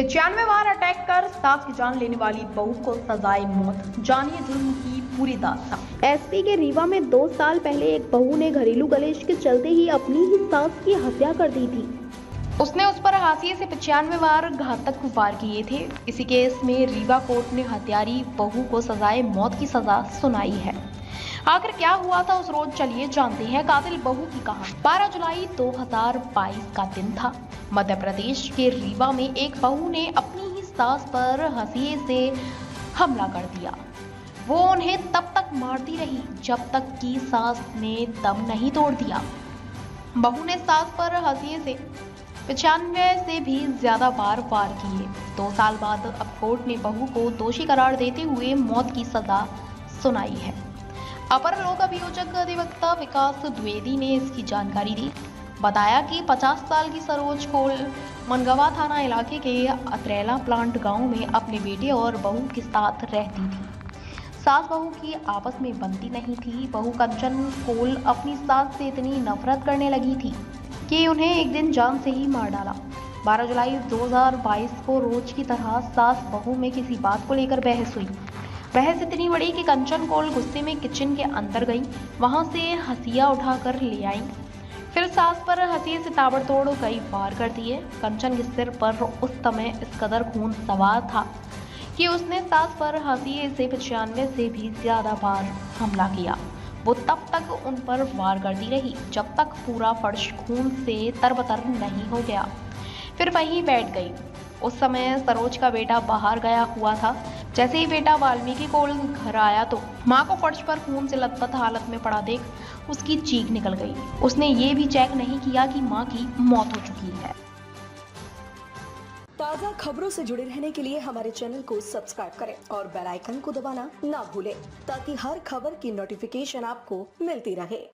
95 बार attack कर सास की जान लेने वाली बहू को सजाए मौत। जानिए जुर्म की पूरी दास्तान। एसपी के रीवा में 2 साल पहले एक बहू ने घरेलू कलेश के चलते ही अपनी ही सास की हत्या कर दी थी। उसने उस पर हाशिए से 95 बार घातक वार किए थे। इसी केस में रीवा कोर्ट ने हत्यारी बहू को सजाए मौत की सजा सुनाई है। आखिर क्या हुआ था उस रोज, चलिए जानते हैं कातिल बहू की कहानी। 12 जुलाई 2022 का दिन था। मध्य प्रदेश के रीवा में एक बहू ने अपनी ही सास पर हंसिए से हमला कर दिया। वो उन्हें तब तक मारती रही जब तक कि सास ने दम नहीं तोड़ दिया। बहू ने सास पर हंसिए से 95 से भी ज्यादा बार वार किए। 2 साल बाद अब कोर्ट ने बहू को दोषी करार देते हुए मौत की सजा सुनाई है। अपर लोक अभियोजक अधिवक्ता विकास द्विवेदी ने इसकी जानकारी दी। बताया कि 50 साल की सरोज कोल मनगवा थाना इलाके के अतरेला प्लांट गांव में अपने बेटे और बहू के साथ रहती थी। सास बहू की आपस में बनती नहीं थी। बहू कंचन कोल अपनी सास से इतनी नफरत करने लगी थी कि उन्हें एक दिन जान से ही मार डाला। 12 जुलाई 2022 को रोज की तरह सास बहू में किसी बात को लेकर बहस हुई। बहस इतनी बड़ी कि कंचन कोल गुस्से में किचन के अंदर गई, वहां से हंसिया उठाकर ले आई। फिर सास पर हंसिए से ताबड़तोड़ कई वार कर दिए। कंचन के सिर पर उस समय इस कदर खून सवार था कि उसने सास पर हंसिए से 95 से भी ज्यादा बार हमला किया। वो तब तक उन पर वार करती रही जब तक पूरा फर्श खून से तरबतर नहीं हो गया। फिर वहीं बैठ गई। उस समय सरोज का बेटा बाहर गया हुआ था। जैसे ही बेटा वाल्मीकि कोल घर आया तो माँ को फर्श पर खून से लथपथ हालत में पड़ा देख उसकी चीख निकल गई। उसने ये भी चेक नहीं किया कि माँ की मौत हो चुकी है। ताज़ा खबरों से जुड़े रहने के लिए हमारे चैनल को सब्सक्राइब करें और बेल आइकन को दबाना ना भूलें ताकि हर खबर की नोटिफिकेशन आपको मिलती रहे।